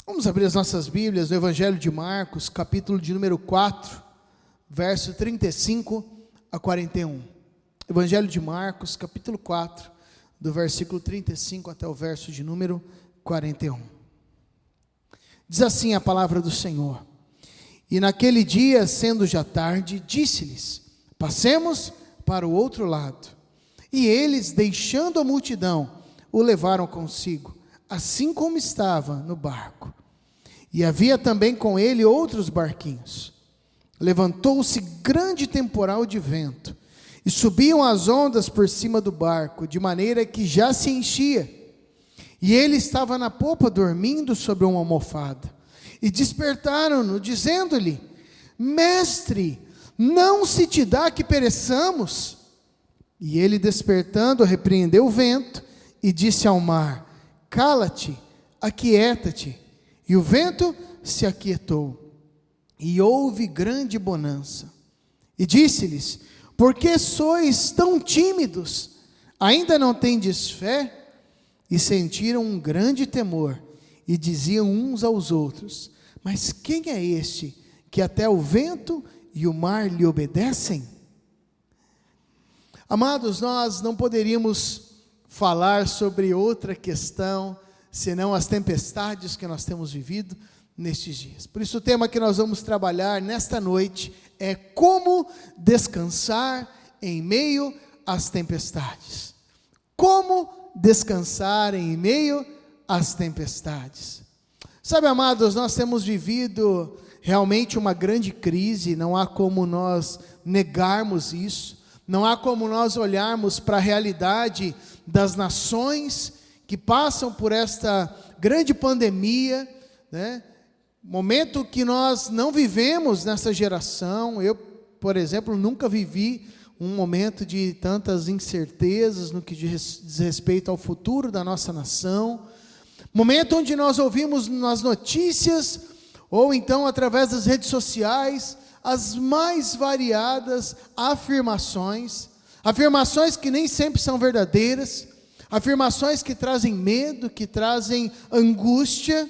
Vamos abrir as nossas Bíblias no Evangelho de Marcos, capítulo de número 4, verso 35 a 41. Evangelho de Marcos, capítulo 4, do versículo 35 até o verso de número 41. Diz assim a palavra do Senhor: E naquele dia, sendo já tarde, disse-lhes: Passemos para o outro lado. E eles, deixando a multidão, o levaram consigo, assim como estava no barco. E havia também com ele outros barquinhos. Levantou-se grande temporal de vento, e subiam as ondas por cima do barco, de maneira que já se enchia. E ele estava na popa, dormindo sobre uma almofada. E despertaram-no, dizendo-lhe: Mestre, não se te dá que pereçamos? E ele, despertando, repreendeu o vento, e disse ao mar: Cala-te, aquieta-te. E o vento se aquietou, e houve grande bonança. E disse-lhes: Por que sois tão tímidos? Ainda não tendes fé? E sentiram um grande temor, e diziam uns aos outros: Mas quem é este, que até o vento e o mar lhe obedecem? Amados, nós não poderíamos falar sobre outra questão, senão as tempestades que nós temos vivido nestes dias. Por isso o tema que nós vamos trabalhar nesta noite é como descansar em meio às tempestades. Como descansar em meio às tempestades. Sabe, amados, nós temos vivido realmente uma grande crise, não há como nós negarmos isso, não há como nós olharmos para a realidade das nações que passam por esta grande pandemia, né? Momento que nós não vivemos nessa geração. Eu, por exemplo, nunca vivi um momento de tantas incertezas no que diz respeito ao futuro da nossa nação. Momento onde nós ouvimos nas notícias, ou então através das redes sociais, as mais variadas afirmações que nem sempre são verdadeiras, afirmações que trazem medo, que trazem angústia.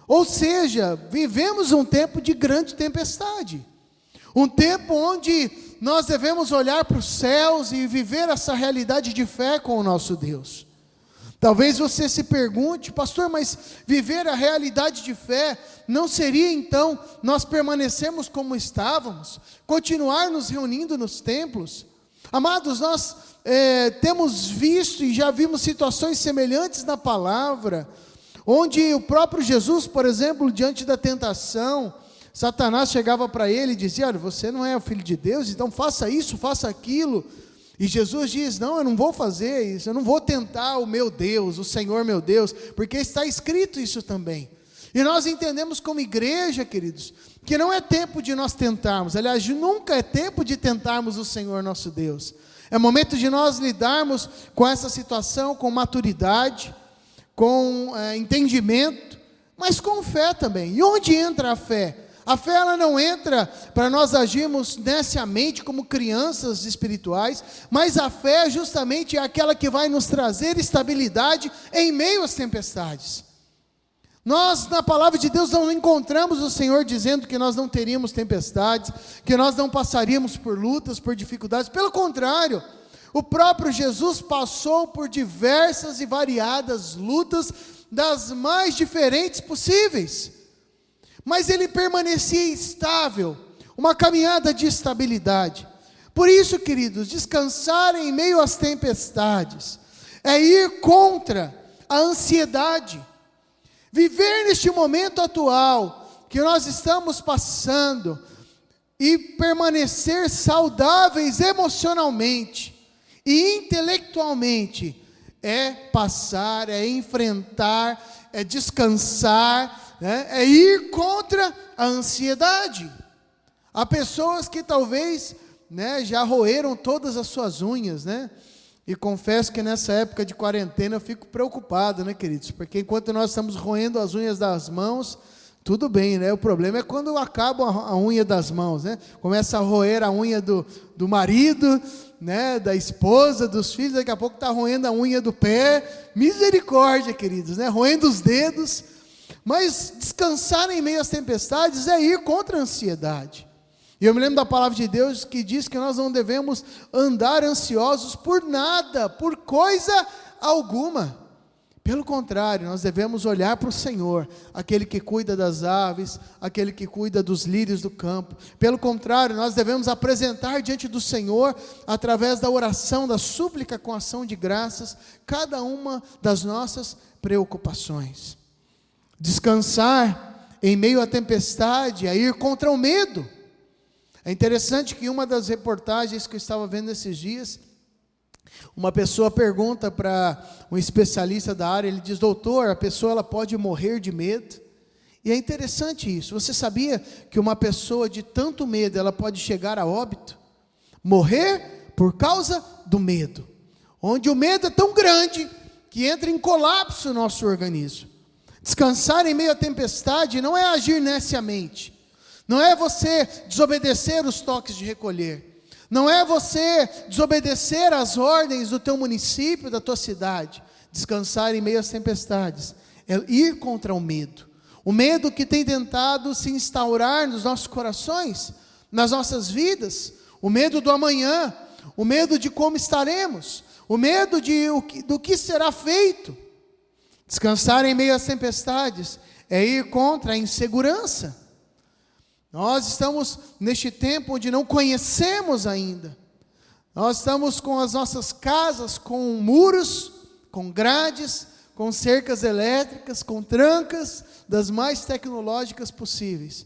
Ou seja, vivemos um tempo de grande tempestade, um tempo onde nós devemos olhar para os céus e viver essa realidade de fé com o nosso Deus. Talvez você se pergunte: pastor, mas viver a realidade de fé não seria então nós permanecermos como estávamos, continuar nos reunindo nos templos? Amados, nós temos visto e já vimos situações semelhantes na palavra, onde o próprio Jesus, por exemplo, diante da tentação, Satanás chegava para ele e dizia: olha, você não é o filho de Deus, então faça isso, faça aquilo. E Jesus diz: não, eu não vou fazer isso, eu não vou tentar o meu Deus, o Senhor meu Deus, porque está escrito isso também. E nós entendemos como igreja, queridos, que não é tempo de nós tentarmos, aliás, nunca é tempo de tentarmos o Senhor nosso Deus. É momento de nós lidarmos com essa situação com maturidade, com entendimento, mas com fé também. E onde entra a fé? A fé, ela não entra para nós agirmos neciamente como crianças espirituais, mas a fé justamente é aquela que vai nos trazer estabilidade em meio às tempestades. Nós, na palavra de Deus, não encontramos o Senhor dizendo que nós não teríamos tempestades, que nós não passaríamos por lutas, por dificuldades. Pelo contrário, o próprio Jesus passou por diversas e variadas lutas, das mais diferentes possíveis. Mas ele permanecia estável, uma caminhada de estabilidade. Por isso, queridos, descansar em meio às tempestades é ir contra a ansiedade. Viver neste momento atual que nós estamos passando e permanecer saudáveis emocionalmente e intelectualmente é passar, é enfrentar, é descansar, né? É ir contra a ansiedade. Há pessoas que talvez, né, já roeram todas as suas unhas, né? E confesso que nessa época de quarentena eu fico preocupado, né, queridos? Porque enquanto nós estamos roendo as unhas das mãos, tudo bem, né? O problema é quando acaba a unha das mãos, né? Começa a roer a unha do marido, né? Da esposa, dos filhos, daqui a pouco está roendo a unha do pé. Misericórdia, queridos, né? Roendo os dedos. Mas descansar em meio às tempestades é ir contra a ansiedade. E eu me lembro da palavra de Deus que diz que nós não devemos andar ansiosos por nada, por coisa alguma. Pelo contrário, nós devemos olhar para o Senhor, aquele que cuida das aves, aquele que cuida dos lírios do campo. Pelo contrário, nós devemos apresentar diante do Senhor, através da oração, da súplica com ação de graças, cada uma das nossas preocupações. Descansar em meio à tempestade é ir contra o medo. É interessante que uma das reportagens que eu estava vendo esses dias, uma pessoa pergunta para um especialista da área, ele diz: doutor, a pessoa ela pode morrer de medo? E é interessante isso. Você sabia que uma pessoa de tanto medo, ela pode chegar a óbito? Morrer por causa do medo. Onde o medo é tão grande que entra em colapso o nosso organismo. Descansar em meio à tempestade não é agir neciamente. Não é você desobedecer os toques de recolher. Não é você desobedecer às ordens do teu município, da tua cidade. Descansar em meio às tempestades é ir contra o medo. O medo que tem tentado se instaurar nos nossos corações, nas nossas vidas. O medo do amanhã, o medo de como estaremos, o medo do que será feito. Descansar em meio às tempestades é ir contra a insegurança. Nós estamos neste tempo onde não conhecemos ainda. Nós estamos com as nossas casas com muros, com grades, com cercas elétricas, com trancas das mais tecnológicas possíveis.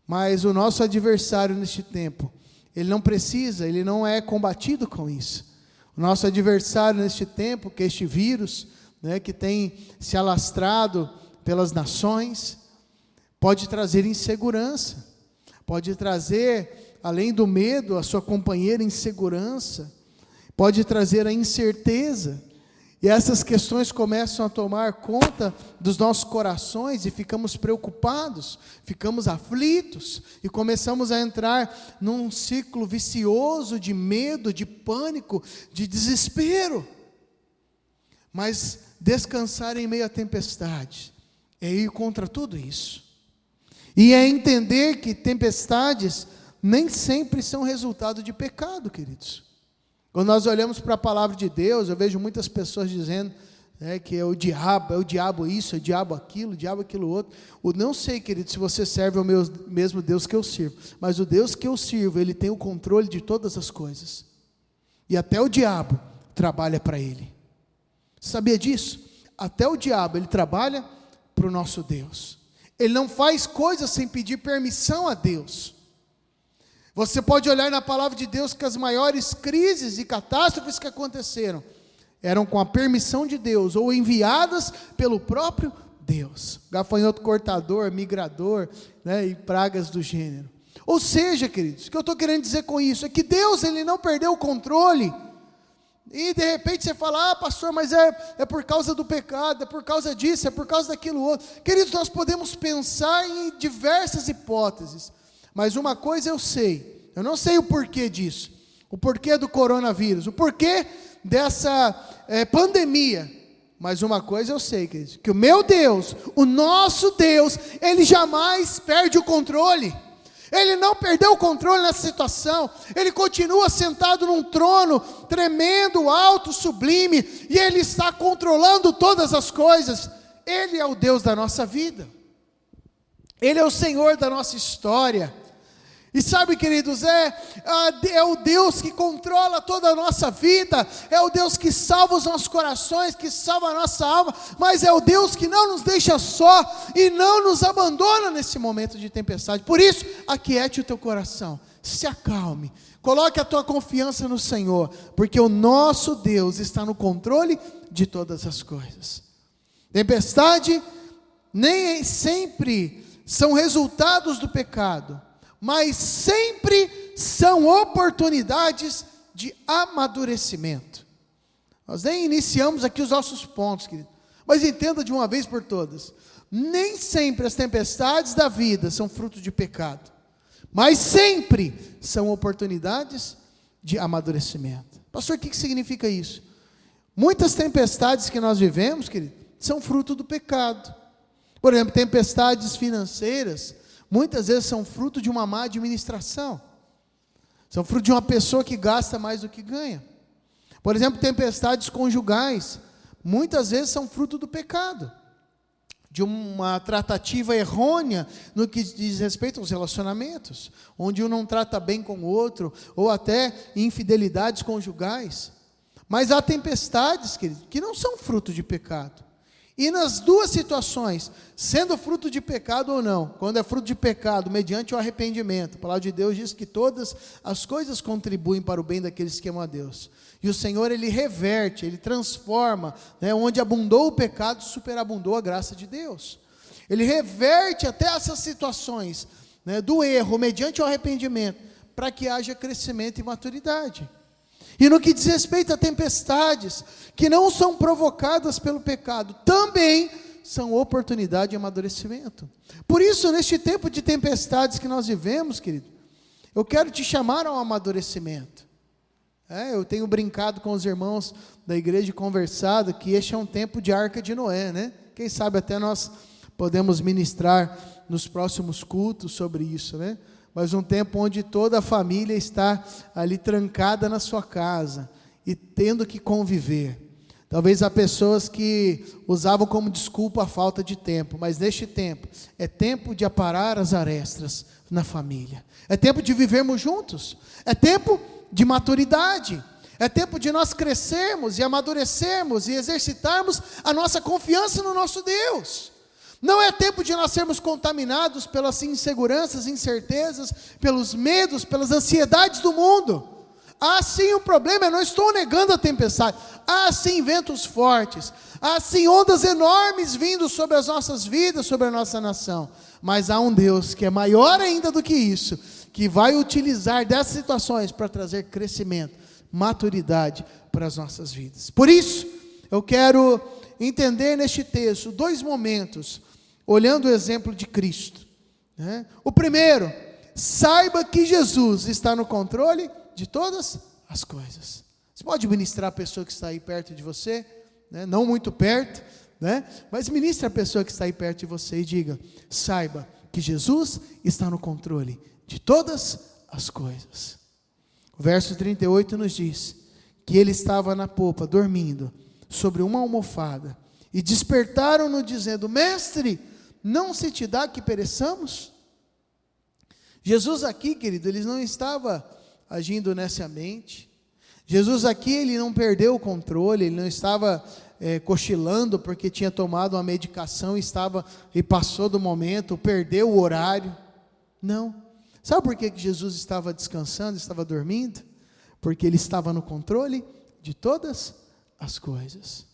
Mas o nosso adversário neste tempo, ele não é combatido com isso. O nosso adversário neste tempo, que é este vírus, que tem se alastrado pelas nações, pode trazer insegurança. Pode trazer, além do medo, a sua companheira insegurança, pode trazer a incerteza, e essas questões começam a tomar conta dos nossos corações, e ficamos preocupados, ficamos aflitos, e começamos a entrar num ciclo vicioso de medo, de pânico, de desespero. Mas descansar em meio à tempestade é ir contra tudo isso. E é entender que tempestades nem sempre são resultado de pecado, queridos. Quando nós olhamos para a palavra de Deus, eu vejo muitas pessoas dizendo que é o diabo isso, é o diabo aquilo outro. Eu não sei, querido, se você serve ao mesmo Deus que eu sirvo, mas o Deus que eu sirvo, Ele tem o controle de todas as coisas. E até o diabo trabalha para Ele. Sabia disso? Até o diabo, ele trabalha para o nosso Deus. Ele não faz coisas sem pedir permissão a Deus. Você pode olhar na palavra de Deus que as maiores crises e catástrofes que aconteceram eram com a permissão de Deus, ou enviadas pelo próprio Deus. Gafanhoto cortador, migrador, e pragas do gênero. Ou seja, queridos, o que eu estou querendo dizer com isso é que Deus, Ele não perdeu o controle. E de repente você fala: pastor, mas é por causa do pecado, é por causa disso, é por causa daquilo outro. Queridos, nós podemos pensar em diversas hipóteses, mas uma coisa eu sei, eu não sei o porquê disso, o porquê do coronavírus, o porquê dessa pandemia, mas uma coisa eu sei, queridos, que o meu Deus, o nosso Deus, Ele jamais perde o controle. Ele não perdeu o controle nessa situação. Ele continua sentado num trono tremendo, alto, sublime, e Ele está controlando todas as coisas. Ele é o Deus da nossa vida. Ele é o Senhor da nossa história. E sabe, queridos, é o Deus que controla toda a nossa vida, é o Deus que salva os nossos corações, que salva a nossa alma, mas é o Deus que não nos deixa só e não nos abandona nesse momento de tempestade. Por isso, aquiete o teu coração, se acalme, coloque a tua confiança no Senhor, porque o nosso Deus está no controle de todas as coisas. Tempestade nem sempre são resultados do pecado, mas sempre são oportunidades de amadurecimento. Nós nem iniciamos aqui os nossos pontos, querido, mas entenda de uma vez por todas, nem sempre as tempestades da vida são fruto de pecado, mas sempre são oportunidades de amadurecimento. Pastor, o que significa isso? Muitas tempestades que nós vivemos, querido, são fruto do pecado. Por exemplo, tempestades financeiras, muitas vezes são fruto de uma má administração. São fruto de uma pessoa que gasta mais do que ganha. Por exemplo, tempestades conjugais, muitas vezes são fruto do pecado, de uma tratativa errônea no que diz respeito aos relacionamentos, onde um não trata bem com o outro, ou até infidelidades conjugais. Mas há tempestades, querido, que não são fruto de pecado. E nas duas situações, sendo fruto de pecado ou não, quando é fruto de pecado, mediante o arrependimento, a palavra de Deus diz que todas as coisas contribuem para o bem daqueles que amam a Deus. E o Senhor, Ele reverte, Ele transforma, né, onde abundou o pecado, superabundou a graça de Deus. Ele reverte até essas situações, né, do erro, mediante o arrependimento, para que haja crescimento e maturidade. E no que diz respeito a tempestades, que não são provocadas pelo pecado, também são oportunidade de amadurecimento. Por isso, neste tempo de tempestades que nós vivemos, querido, eu quero te chamar ao amadurecimento. Eu tenho brincado com os irmãos da igreja e conversado que este é um tempo de arca de Noé, né? Quem sabe até nós podemos ministrar nos próximos cultos sobre isso, né? Mas um tempo onde toda a família está ali trancada na sua casa e tendo que conviver. Talvez há pessoas que usavam como desculpa a falta de tempo, mas neste tempo é tempo de aparar as arestas na família. É tempo de vivermos juntos. É tempo de maturidade. É tempo de nós crescermos e amadurecermos e exercitarmos a nossa confiança no nosso Deus. Não é tempo de nós sermos contaminados pelas inseguranças, incertezas, pelos medos, pelas ansiedades do mundo. Há sim um problema, eu não estou negando a tempestade. Há sim ventos fortes. Há sim ondas enormes vindo sobre as nossas vidas, sobre a nossa nação. Mas há um Deus que é maior ainda do que isso, que vai utilizar dessas situações para trazer crescimento, maturidade para as nossas vidas. Por isso, eu quero entender neste texto dois momentos, olhando o exemplo de Cristo, né? O primeiro, saiba que Jesus está no controle de todas as coisas. Você pode ministrar a pessoa que está aí perto de você, né? Não muito perto, né? Mas ministre a pessoa que está aí perto de você e diga: saiba que Jesus está no controle de todas as coisas. O verso 38 nos diz que ele estava na popa, dormindo, sobre uma almofada, e despertaram-no dizendo: mestre, não se te dá que pereçamos? Jesus aqui, querido, ele não estava agindo nessa mente. Jesus aqui, ele não perdeu o controle, ele não estava cochilando porque tinha tomado uma medicação e passou do momento, perdeu o horário. Não. Sabe por que Jesus estava descansando, estava dormindo? Porque ele estava no controle de todas as coisas.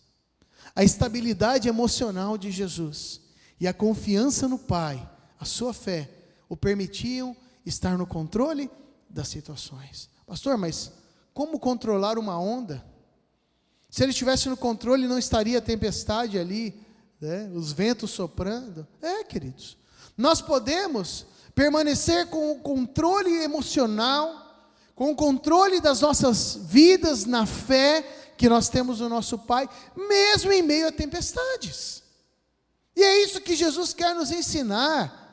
A estabilidade emocional de Jesus e a confiança no Pai, a sua fé, o permitiam estar no controle das situações. Pastor, mas como controlar uma onda? Se ele estivesse no controle, não estaria a tempestade ali, né? Os ventos soprando. Queridos, nós podemos permanecer com o controle emocional, com o controle das nossas vidas na fé que nós temos no nosso Pai, mesmo em meio a tempestades. E é isso que Jesus quer nos ensinar.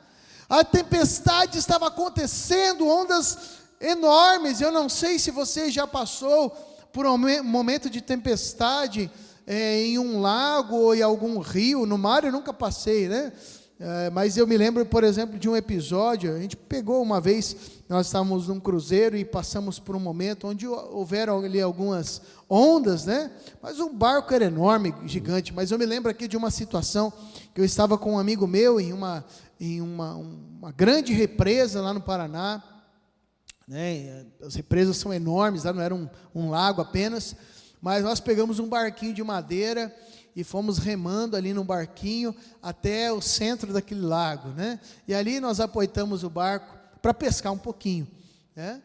A tempestade estava acontecendo, ondas enormes. Eu não sei se você já passou por um momento de tempestade em um lago ou em algum rio. No mar eu nunca passei, né? Mas eu me lembro, por exemplo, de um episódio. A gente pegou uma vez, nós estávamos num cruzeiro e passamos por um momento onde houveram ali algumas ondas, né? Mas o barco era enorme, gigante. Mas eu me lembro aqui de uma situação que eu estava com um amigo meu em uma grande represa lá no Paraná, né? As represas são enormes, lá não era um lago apenas, mas nós pegamos um barquinho de madeira e fomos remando ali no barquinho até o centro daquele lago, né? E ali nós apoitamos o barco para pescar um pouquinho, né?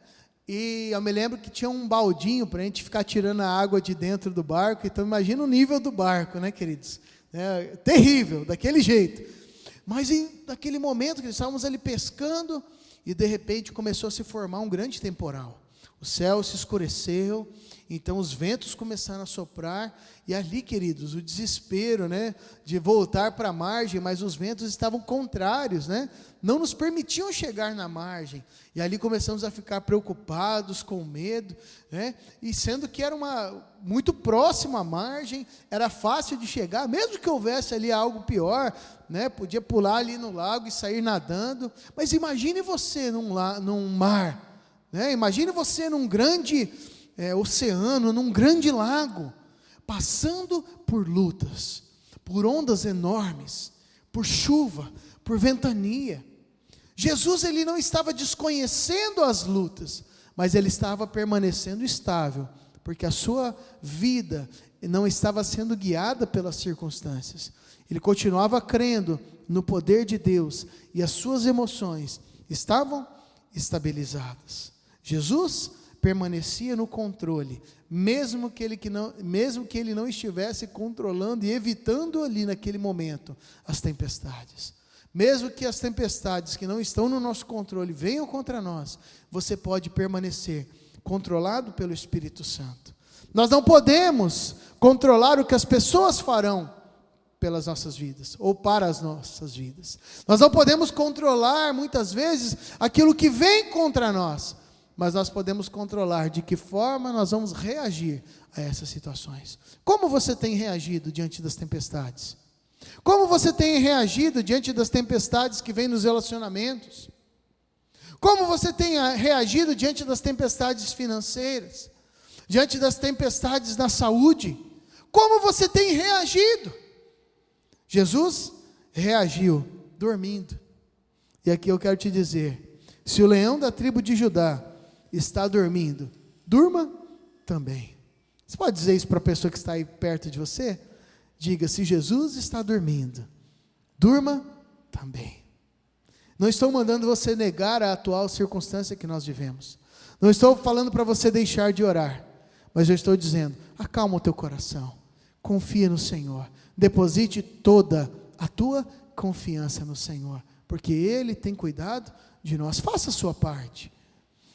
E eu me lembro que tinha um baldinho para a gente ficar tirando a água de dentro do barco. Então imagina o nível do barco, né, queridos? Terrível, daquele jeito. Mas naquele momento que estávamos ali pescando, e de repente começou a se formar um grande temporal. O céu se escureceu, então os ventos começaram a soprar, e ali, queridos, o desespero, né, de voltar para a margem, mas os ventos estavam contrários, né, não nos permitiam chegar na margem, e ali começamos a ficar preocupados, com medo, né, e sendo que era muito próximo à margem, era fácil de chegar, mesmo que houvesse ali algo pior, né, podia pular ali no lago e sair nadando, mas imagine você num mar, né, imagine você num grande oceano, num grande lago, passando por lutas, por ondas enormes, por chuva, por ventania. Jesus, ele não estava desconhecendo as lutas, mas ele estava permanecendo estável, porque a sua vida não estava sendo guiada pelas circunstâncias. Ele continuava crendo no poder de Deus, e as suas emoções estavam estabilizadas. Jesus permanecia no controle, mesmo que ele não estivesse controlando e evitando ali naquele momento as tempestades. Mesmo que as tempestades que não estão no nosso controle venham contra nós, você pode permanecer controlado pelo Espírito Santo. Nós não podemos controlar o que as pessoas farão pelas nossas vidas, ou para as nossas vidas. Nós não podemos controlar, muitas vezes, aquilo que vem contra nós, mas nós podemos controlar de que forma nós vamos reagir a essas situações. Como você tem reagido diante das tempestades? Como você tem reagido diante das tempestades que vêm nos relacionamentos? Como você tem reagido diante das tempestades financeiras? Diante das tempestades na saúde? Como você tem reagido? Jesus reagiu dormindo. E aqui eu quero te dizer, se o leão da tribo de Judá está dormindo, durma também. Você pode dizer isso para a pessoa que está aí perto de você? Diga: se Jesus está dormindo, durma também. Não estou mandando você negar a atual circunstância que nós vivemos. Não estou falando para você deixar de orar, mas eu estou dizendo: acalma o teu coração, confia no Senhor, deposite toda a tua confiança no Senhor, porque Ele tem cuidado de nós. Faça a sua parte.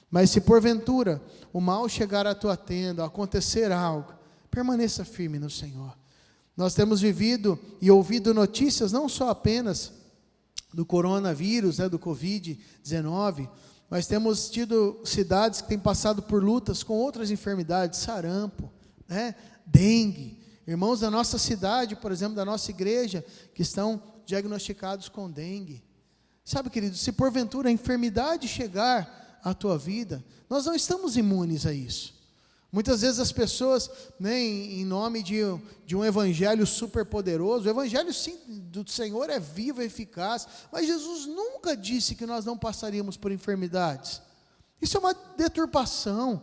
Mas se porventura o mal chegar à tua tenda, acontecer algo, permaneça firme no Senhor. Nós temos vivido e ouvido notícias não só apenas do coronavírus, do Covid-19, mas temos tido cidades que têm passado por lutas com outras enfermidades, sarampo, dengue. Irmãos da nossa cidade, por exemplo, da nossa igreja, que estão diagnosticados com dengue. Sabe, querido, se porventura a enfermidade chegar à tua vida, nós não estamos imunes a isso. Muitas vezes as pessoas, em nome de um evangelho super poderoso, o evangelho sim do Senhor é vivo, é eficaz, mas Jesus nunca disse que nós não passaríamos por enfermidades. Isso é uma deturpação.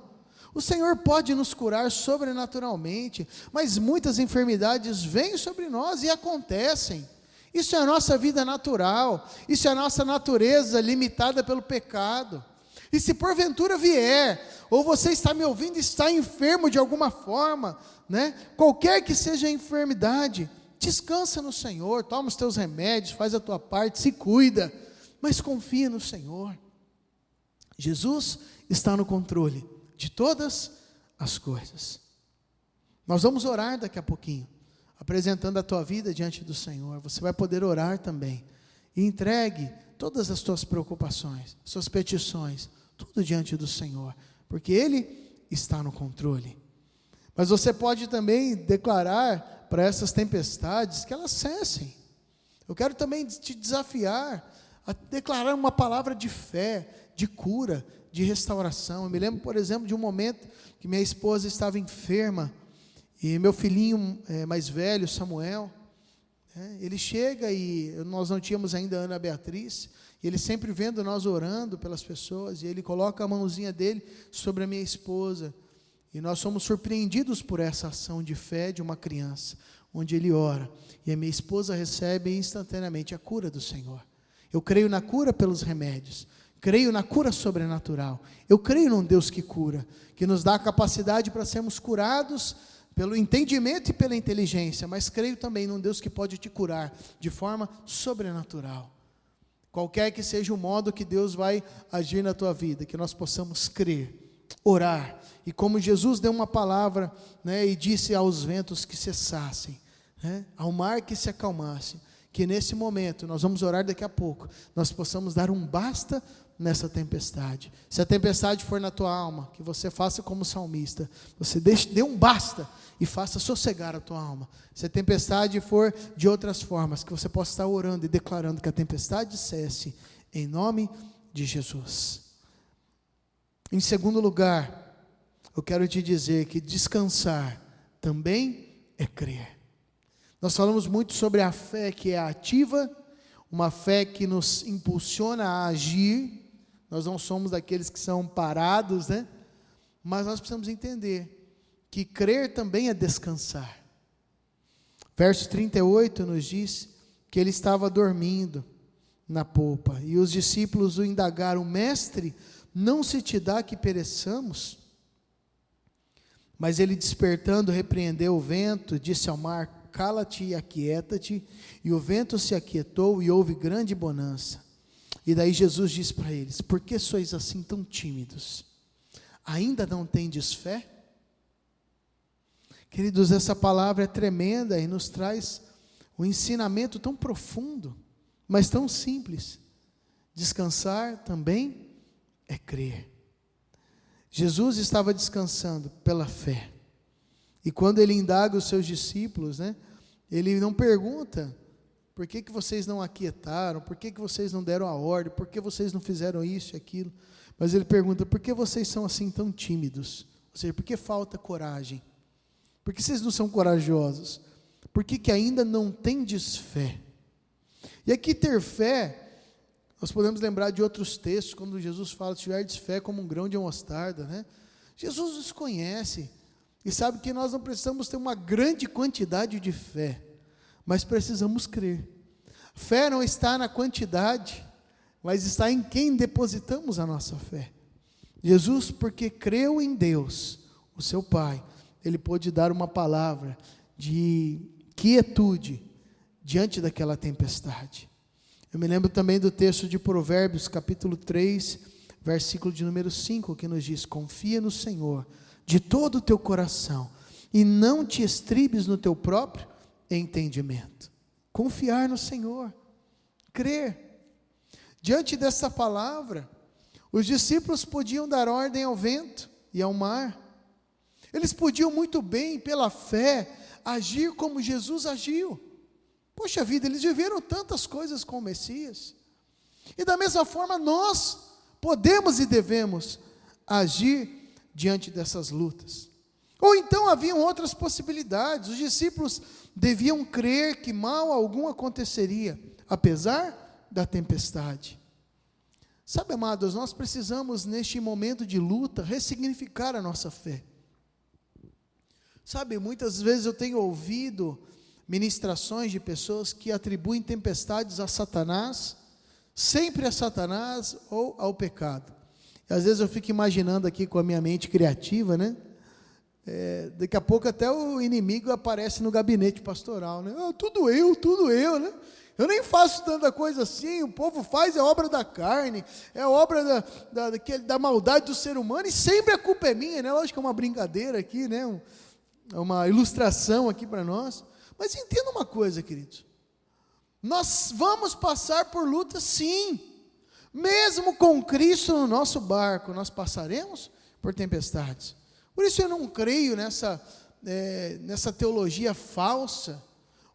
O Senhor pode nos curar sobrenaturalmente, mas muitas enfermidades vêm sobre nós e acontecem. Isso é a nossa vida natural, isso é a nossa natureza limitada pelo pecado. E se porventura vier, ou você está me ouvindo e está enfermo de alguma forma, qualquer que seja a enfermidade, descansa no Senhor, toma os teus remédios, faz a tua parte, se cuida, mas confia no Senhor. Jesus está no controle de todas as coisas. Nós vamos orar daqui a pouquinho, apresentando a tua vida diante do Senhor. Você vai poder orar também, e entregue todas as tuas preocupações, suas petições, tudo diante do Senhor, porque Ele está no controle. Mas você pode também declarar para essas tempestades que elas cessem. Eu quero também te desafiar a declarar uma palavra de fé, de cura, de restauração. Eu me lembro, por exemplo, de um momento que minha esposa estava enferma, e meu filhinho mais velho, Samuel, ele chega e nós não tínhamos ainda a Ana Beatriz, e ele sempre vendo nós orando pelas pessoas, e ele coloca a mãozinha dele sobre a minha esposa, e nós somos surpreendidos por essa ação de fé de uma criança, onde ele ora, e a minha esposa recebe instantaneamente a cura do Senhor. Eu creio na cura pelos remédios, creio na cura sobrenatural, eu creio num Deus que cura, que nos dá a capacidade para sermos curados pelo entendimento e pela inteligência, mas creio também num Deus que pode te curar de forma sobrenatural. Qualquer que seja o modo que Deus vai agir na tua vida, que nós possamos crer orar. E como Jesus deu uma palavra, né, e disse aos ventos que cessassem, né, ao mar que se acalmasse, que nesse momento, nós vamos orar daqui a pouco, nós possamos dar um basta nessa tempestade. Se a tempestade for na tua alma, que você faça como salmista, você dê um basta e faça sossegar a tua alma. Se a tempestade for de outras formas, que você possa estar orando e declarando que a tempestade cesse, em nome de Jesus. Em segundo lugar, eu quero te dizer que descansar também é crer. Nós falamos muito sobre a fé que é ativa, uma fé que nos impulsiona a agir. Nós não somos daqueles que são parados, né? Mas nós precisamos entender que crer também é descansar. Verso 38 nos diz que ele estava dormindo na polpa, e os discípulos o indagaram: mestre, não se te dá que pereçamos? Mas ele, despertando, repreendeu o vento, disse ao mar: cala-te e aquieta-te. E o vento se aquietou e houve grande bonança. E daí Jesus disse para eles: por que sois assim tão tímidos? Ainda não tendes fé? Queridos, essa palavra é tremenda e nos traz um ensinamento tão profundo, mas tão simples. Descansar também é crer. Jesus estava descansando pela fé. E quando ele indaga os seus discípulos, né, ele não pergunta: por que vocês não aquietaram? Por que vocês não deram a ordem? Por que vocês não fizeram isso e aquilo? Mas ele pergunta: por que vocês são assim tão tímidos? Ou seja, por que falta coragem? Por que vocês não são corajosos? Por que ainda não tendes fé? E aqui ter fé, nós podemos lembrar de outros textos, quando Jesus fala: tiverdes fé como um grão de mostarda, né? Jesus nos conhece e sabe que nós não precisamos ter uma grande quantidade de fé, mas precisamos crer. Fé não está na quantidade, mas está em quem depositamos a nossa fé. Jesus, porque creu em Deus, o seu Pai, ele pôde dar uma palavra de quietude diante daquela tempestade. Eu me lembro também do texto de Provérbios, capítulo 3, versículo de número 5, que nos diz: confia no Senhor de todo o teu coração, e não te estribes no teu próprio entendimento. Confiar no Senhor, crer. Diante dessa palavra, os discípulos podiam dar ordem ao vento e ao mar. Eles podiam muito bem, pela fé, agir como Jesus agiu. Poxa vida, eles viveram tantas coisas com o Messias. E da mesma forma nós podemos e devemos agir diante dessas lutas. Ou então haviam outras possibilidades. Os discípulos deviam crer que mal algum aconteceria, apesar da tempestade. Sabe, amados, nós precisamos neste momento de luta ressignificar a nossa fé. Sabe, muitas vezes eu tenho ouvido ministrações de pessoas que atribuem tempestades a Satanás, sempre a Satanás ou ao pecado. E às vezes eu fico imaginando aqui com a minha mente criativa, né? Daqui a pouco até o inimigo aparece no gabinete pastoral, né? Tudo eu, né? Eu nem faço tanta coisa assim, o povo faz, é obra da carne, é obra da maldade do ser humano, e sempre a culpa é minha, né? Lógico que é uma brincadeira aqui, né? Uma ilustração aqui para nós. Mas entenda uma coisa, queridos, nós vamos passar por lutas, sim. Mesmo com Cristo no nosso barco, nós passaremos por tempestades. Por isso eu não creio nessa teologia falsa,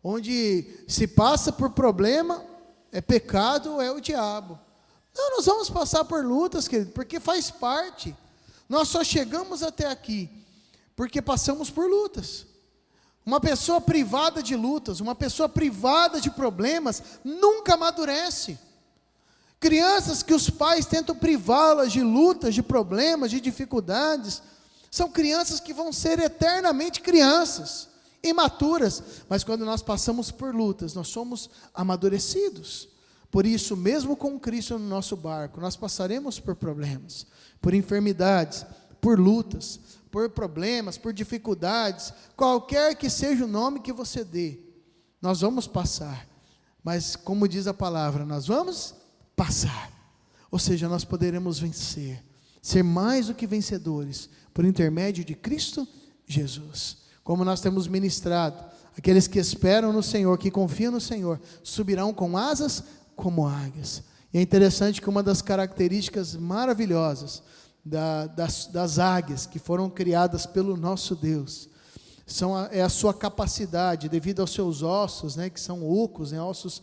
onde se passa por problema, é pecado, é o diabo. Não, nós vamos passar por lutas, querido, porque faz parte. Nós só chegamos até aqui porque passamos por lutas. Uma pessoa privada de lutas, uma pessoa privada de problemas, nunca amadurece. Crianças que os pais tentam privá-las de lutas, de problemas, de dificuldades, são crianças que vão ser eternamente crianças, imaturas, mas quando nós passamos por lutas, nós somos amadurecidos. Por isso, mesmo com Cristo no nosso barco, nós passaremos por problemas, por enfermidades, por lutas, por problemas, por dificuldades, qualquer que seja o nome que você dê, nós vamos passar, mas como diz a palavra, nós vamos passar, ou seja, nós poderemos vencer, ser mais do que vencedores, por intermédio de Cristo Jesus. Como nós temos ministrado, aqueles que esperam no Senhor, que confiam no Senhor, subirão com asas como águias. E é interessante que uma das características maravilhosas das águias que foram criadas pelo nosso Deus é a sua capacidade, devido aos seus ossos, né, que são ocos, né, ossos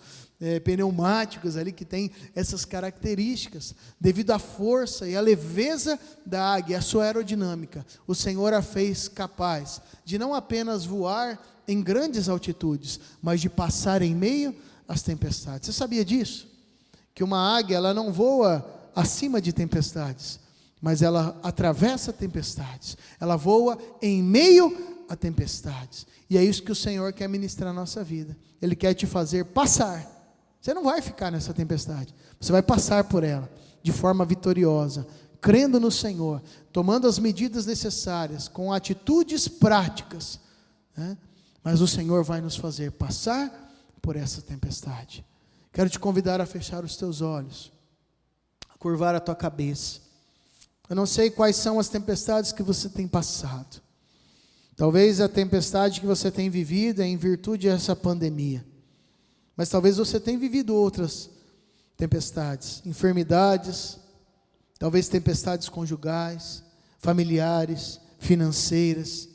pneumáticos ali, que tem essas características, devido à força e à leveza da águia, a sua aerodinâmica, o Senhor a fez capaz de não apenas voar em grandes altitudes, mas de passar em meio às tempestades. Você sabia disso? Que uma águia, ela não voa acima de tempestades, mas ela atravessa tempestades, ela voa em meio a tempestades, e é isso que o Senhor quer ministrar na nossa vida. Ele quer te fazer passar. Você não vai ficar nessa tempestade, você vai passar por ela, de forma vitoriosa, crendo no Senhor, tomando as medidas necessárias, com atitudes práticas, né? Mas o Senhor vai nos fazer passar por essa tempestade. Quero te convidar a fechar os teus olhos, a curvar a tua cabeça. Eu não sei quais são as tempestades que você tem passado. Talvez a tempestade que você tem vivido é em virtude dessa pandemia. Mas talvez você tenha vivido outras tempestades, enfermidades, talvez tempestades conjugais, familiares, financeiras,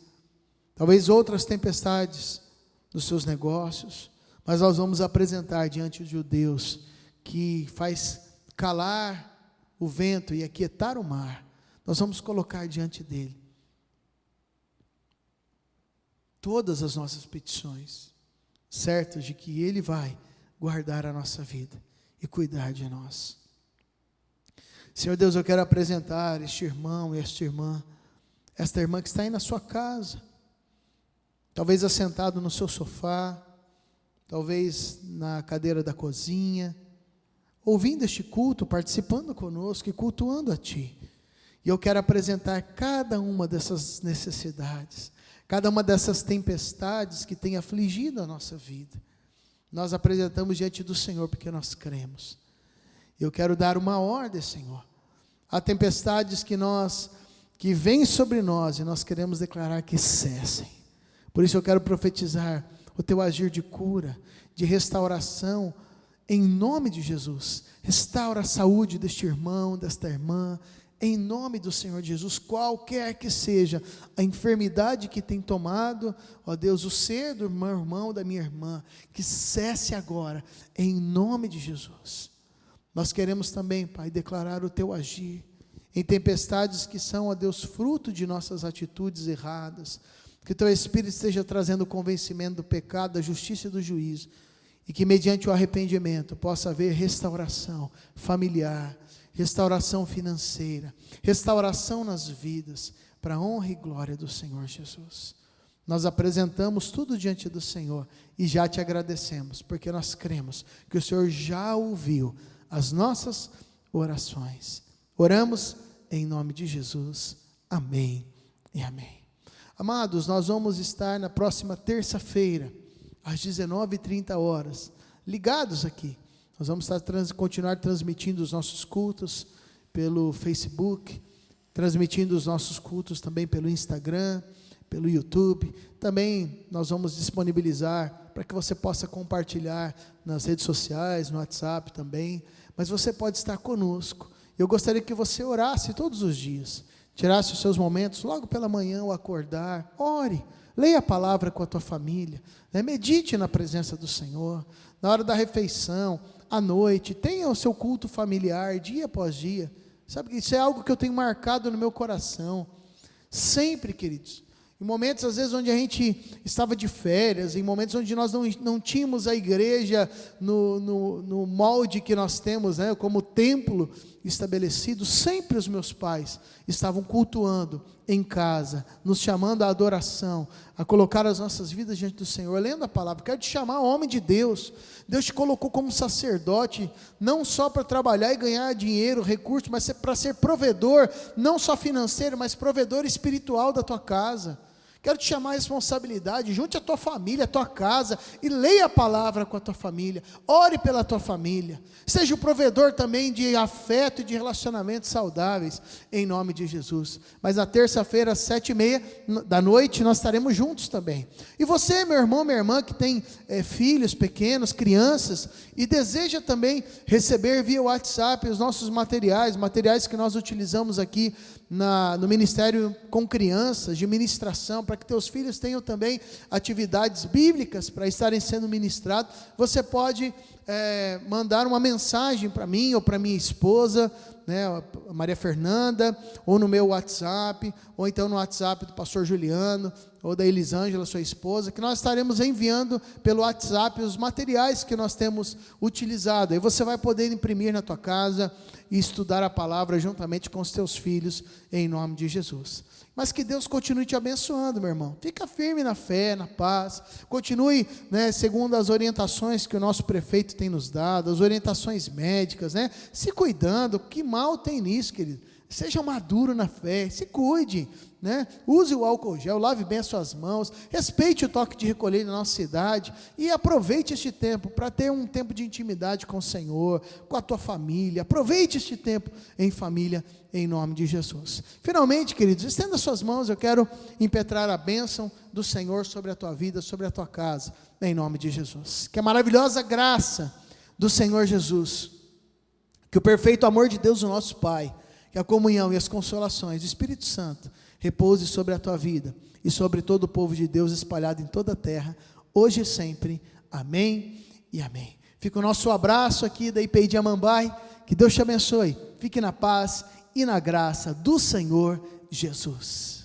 talvez outras tempestades nos seus negócios. Mas nós vamos apresentar diante de Deus que faz calar o vento e aquietar o mar. Nós vamos colocar diante dele todas as nossas petições, certos de que Ele vai guardar a nossa vida e cuidar de nós. Senhor Deus, eu quero apresentar este irmão e esta irmã que está aí na sua casa, talvez assentado no seu sofá, talvez na cadeira da cozinha, ouvindo este culto, participando conosco e cultuando a Ti. E eu quero apresentar cada uma dessas necessidades, cada uma dessas tempestades que tem afligido a nossa vida. Nós apresentamos diante do Senhor porque nós cremos. Eu quero dar uma ordem, Senhor. Há tempestades que vêm sobre nós e nós queremos declarar que cessem. Por isso eu quero profetizar o Teu agir de cura, de restauração, em nome de Jesus. Restaura a saúde deste irmão, desta irmã, em nome do Senhor Jesus, qualquer que seja a enfermidade que tem tomado, ó Deus, o ser do meu irmão, da minha irmã, que cesse agora, em nome de Jesus. Nós queremos também, Pai, declarar o Teu agir, em tempestades que são, ó Deus, fruto de nossas atitudes erradas, que o Teu Espírito esteja trazendo o convencimento do pecado, da justiça e do juízo, e que mediante o arrependimento possa haver restauração familiar, restauração financeira, restauração nas vidas, para a honra e glória do Senhor Jesus. Nós apresentamos tudo diante do Senhor e já Te agradecemos, porque nós cremos que o Senhor já ouviu as nossas orações. Oramos em nome de Jesus. Amém e amém. Amados, nós vamos estar na próxima terça-feira, às 19h30, ligados aqui. Nós vamos continuar transmitindo os nossos cultos pelo Facebook, transmitindo os nossos cultos também pelo Instagram, pelo YouTube. Também nós vamos disponibilizar para que você possa compartilhar nas redes sociais, no WhatsApp também. Mas você pode estar conosco. Eu gostaria que você orasse todos os dias, tirasse os seus momentos logo pela manhã ao acordar, ore, leia a palavra com a tua família, né? Medite na presença do Senhor, na hora da refeição, à noite, tenha o seu culto familiar, dia após dia. Sabe, isso é algo que eu tenho marcado no meu coração, sempre, queridos. Em momentos, às vezes, onde a gente estava de férias, em momentos onde nós não tínhamos a igreja no molde que nós temos, né, como templo estabelecido, sempre os meus pais estavam cultuando em casa, nos chamando à adoração, a colocar as nossas vidas diante do Senhor, lendo a palavra. Quero te chamar, homem de Deus. Deus te colocou como sacerdote, não só para trabalhar e ganhar dinheiro, recursos, mas para ser provedor, não só financeiro, mas provedor espiritual da tua casa. Quero te chamar a responsabilidade, junte a tua família, a tua casa, e leia a palavra com a tua família, ore pela tua família, seja o provedor também de afeto e de relacionamentos saudáveis, em nome de Jesus. Mas na terça-feira, às 19h30, nós estaremos juntos também. E você, meu irmão, minha irmã, que tem filhos pequenos, crianças, e deseja também receber via WhatsApp os nossos materiais que nós utilizamos aqui no Ministério com Crianças, de ministração, para que teus filhos tenham também atividades bíblicas para estarem sendo ministrados, você pode mandar uma mensagem para mim ou para minha esposa, né, a Maria Fernanda, ou no meu WhatsApp, ou então no WhatsApp do pastor Juliano, ou da Elisângela, sua esposa, que nós estaremos enviando pelo WhatsApp os materiais que nós temos utilizado. Aí você vai poder imprimir na tua casa e estudar a palavra juntamente com os teus filhos, em nome de Jesus. Mas que Deus continue te abençoando, meu irmão. Fica firme na fé, na paz. Continue, né, segundo as orientações que o nosso prefeito tem nos dado, as orientações médicas, né, se cuidando. Que mal tem nisso, querido? Seja maduro na fé, se cuide, né? Use o álcool gel, lave bem as suas mãos, respeite o toque de recolher na nossa cidade e aproveite este tempo para ter um tempo de intimidade com o Senhor, com a tua família. Aproveite este tempo em família, em nome de Jesus. Finalmente, queridos, estenda suas mãos, eu quero impetrar a bênção do Senhor sobre a tua vida, sobre a tua casa, em nome de Jesus. Que a maravilhosa graça do Senhor Jesus, que o perfeito amor de Deus, o nosso Pai, que a comunhão e as consolações do Espírito Santo repouse sobre a tua vida e sobre todo o povo de Deus espalhado em toda a terra, hoje e sempre. Amém e amém. Fica o nosso abraço aqui da IPI de Amambai. Que Deus te abençoe. Fique na paz e na graça do Senhor Jesus.